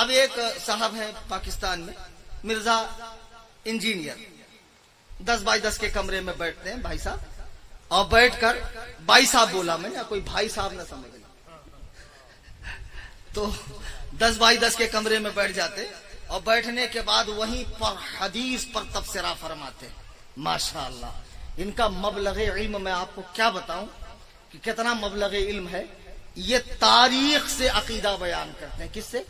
اب ایک صاحب ہیں پاکستان میں مرزا انجینئر 10x10 کے کمرے میں بیٹھتے ہیں بھائی صاحب, اور بیٹھ کر بھائی صاحب بولا میں نے, کوئی بھائی صاحب نہ سمجھ لیں, تو 10x10 کے کمرے میں بیٹھ جاتے اور بیٹھنے کے بعد وہیں پر حدیث پر تبصرہ فرماتے. ماشاءاللہ ان کا مبلغ علم میں آپ کو کیا بتاؤں کہ کتنا مبلغ علم ہے. یہ تاریخ سے عقیدہ بیان کرتے ہیں. کس سے؟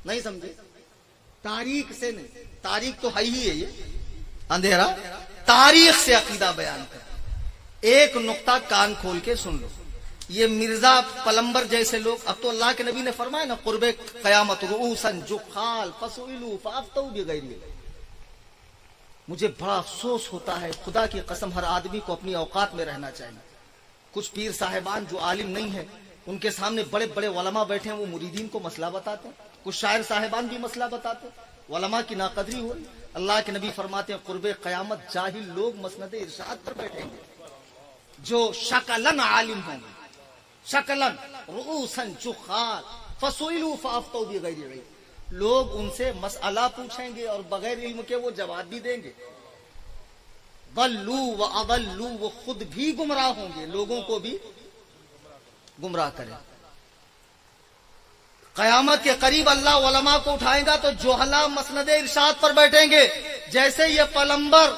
نہیں سمجھے؟ تاریخ سے نہیں, تاریخ تو ہے ہی ہے یہ اندھیرا, تاریخ سے عقیدہ بیان کرتے. ایک نقطہ کان کھول کے سن لو, یہ مرزا پلمبر جیسے لوگ, اب تو اللہ کے نبی نے فرمایا نا قرب قیامت رؤوسن جخال فسئلوا فافتوا بغیر. مجھے بڑا افسوس ہوتا ہے, خدا کی قسم ہر آدمی کو اپنی اوقات میں رہنا چاہیے. کچھ پیر صاحبان جو عالم نہیں ہیں ان کے سامنے بڑے بڑے علماء بیٹھے ہیں, وہ مریدین کو مسئلہ بتاتے ہیں. کچھ شاعر صاحبان بھی مسئلہ بتاتے ہیں, علماء کی ناقدری ہو رہی. اللہ کے نبی فرماتے ہیں قرب قیامت جاہل لوگ مسند ارشاد پر بیٹھیں گے جو شکلن عالم ہوں گے, شکلن رؤوسن جخال فسئلوا فافتوا بغیر علم. لوگ ان سے مسئلہ پوچھیں گے اور بغیر علم کے وہ جواب بھی دیں گے. ضلوا واضلوا, وہ خود بھی گمراہ ہوں گے, لوگوں کو بھی گمراہ کریں. قیامت کے قریب اللہ علماء کو اٹھائے گا تو جوہلا مسند ارشاد پر بیٹھیں گے. جیسے یہ پلمبر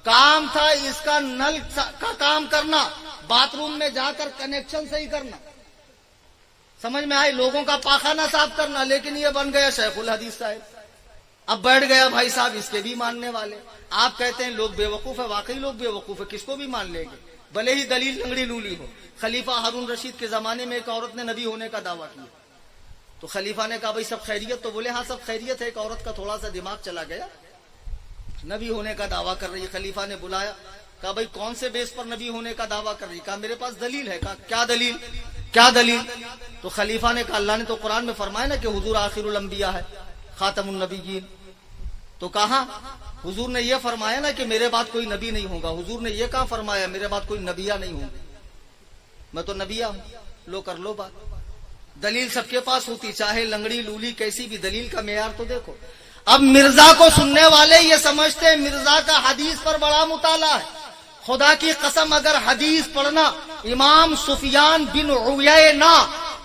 کام تھا اس کا نل کا کام کرنا, باتھ روم میں جا کر کنیکشن صحیح کرنا, سمجھ میں آئی, لوگوں کا پاخانہ صاف کرنا, لیکن یہ بن گیا شیخ الحدیث صاحب. اب بیٹھ گیا بھائی صاحب, اس کے بھی ماننے والے. آپ کہتے ہیں لوگ بے وقوف ہے, واقعی لوگ بے وقوف ہے, کس کو بھی مان لیں گے بھلے ہی دلیل لنگڑی لولی ہو. خلیفہ ہارون رشید کے زمانے میں ایک عورت نے نبی ہونے کا دعویٰ کیا, تو خلیفہ نے کہا بھائی سب خیریت؟ تو بولے ہاں سب خیریت ہے, ایک عورت کا تھوڑا سا دماغ چلا گیا, نبی ہونے کا دعویٰ کر رہی ہے. خلیفہ نے بلایا, کہا بھائی کون سے بیس پر نبی ہونے کا دعویٰ کر رہی ہے؟ کہا میرے پاس دلیل ہے. کہا کیا دلیل؟ کیا دلیل؟ تو خلیفہ نے کہا اللہ نے تو قرآن میں فرمایا نا کہ حضور آخر الانبیاء ہے, خاتم النبیین. تو کہا حضور نے یہ فرمایا نا کہ میرے بعد کوئی نبی نہیں ہوگا, حضور نے یہ کہاں فرمایا میرے بعد کوئی نبیہ نہیں ہوگا, میں تو نبیہ ہوں. لو کر لو بات. دلیل سب کے پاس ہوتی, چاہے لنگڑی لولی کیسی بھی, دلیل کا معیار تو دیکھو. اب مرزا کو سننے والے یہ سمجھتے ہیں مرزا کا حدیث پر بڑا مطالعہ ہے. خدا کی قسم اگر حدیث پڑھنا, امام سفیان بن عیینہ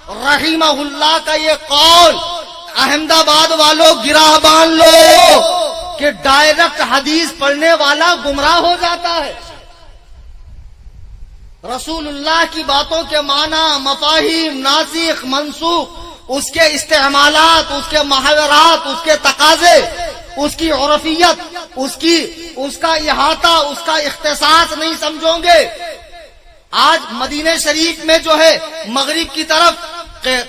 رحمہ اللہ کا یہ قول, احمد آباد والوں گراہ باندھ لو کہ ڈائریکٹ حدیث پڑھنے والا گمراہ ہو جاتا ہے. رسول اللہ کی باتوں کے معنی, مفاہیم, ناسخ منسوخ, اس کے استعمالات, اس کے محاورات, اس کے تقاضے, اس کی عرفیت, اس کا احاطہ, اس کا اختصاص نہیں سمجھو گے. آج مدینہ شریف میں جو ہے مغرب کی طرف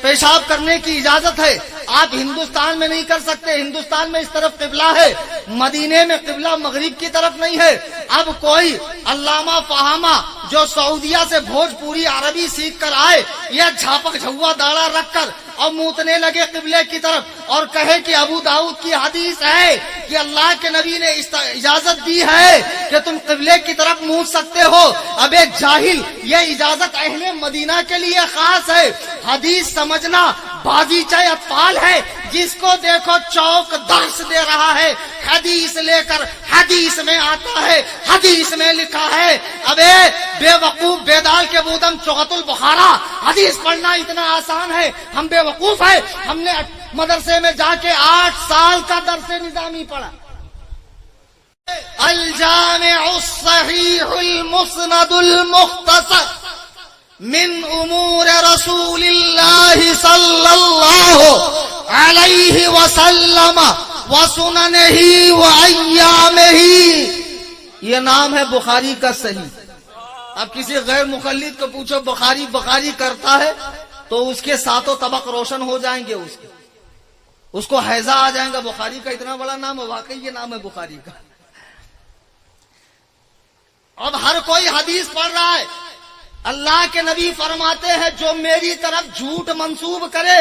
پیشاب کرنے کی اجازت ہے, آپ ہندوستان میں نہیں کر سکتے. ہندوستان میں اس طرف قبلہ ہے, مدینے میں قبلہ مغرب کی طرف نہیں ہے. اب کوئی علامہ فہامہ جو سعودیہ سے بھوجپوری عربی سیکھ کر آئے, یہ جھاپک جھوا داڑا رکھ کر اور موتنے لگے قبلے کی طرف اور کہے کہ ابو داؤد کی حدیث ہے کہ اللہ کے نبی نے اجازت دی ہے کہ تم قبلے کی طرف منہ سکتے ہو. اب ایک جاہل, یہ اجازت اہل مدینہ کے لیے خاص ہے. حدیث سمجھنا بازیچہ اطفال ہے, جس کو دیکھو چوک درس دے رہا ہے, حدیث لے کر حدیث میں آتا ہے, حدیث میں لکھا ہے. ابے بے وقوف بیدال کے بودم چغت البخارا, حدیث پڑھنا اتنا آسان ہے, ہم بے وقوف ہے. ہم نے مدرسے میں جا کے 8 سال کا درس نظامی پڑھا. الجامع الصحیح المسند المختصر من امور رسول اللہ صلی اللہ علیہ وسلم وسننہ وایامہ, یہ نام ہے بخاری کا صحیح. اب کسی غیر مقلد کو پوچھو بخاری کرتا ہے تو اس کے ساتوں طبق روشن ہو جائیں گے, اس کو حیضہ آ جائیں گا. بخاری کا اتنا بڑا نام ہے, واقعی یہ نام ہے بخاری کا. اب ہر کوئی حدیث پڑھ رہا ہے. اللہ کے نبی فرماتے ہیں جو میری طرف جھوٹ منسوب کرے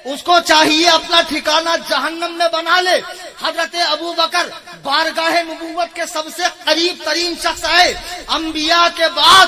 اس کو چاہیے اپنا ٹھکانہ جہنم میں بنا لے. حضرت ابو بکر بارگاہ نبوت کے سب سے قریب ترین شخص ہے. انبیاء کے بعد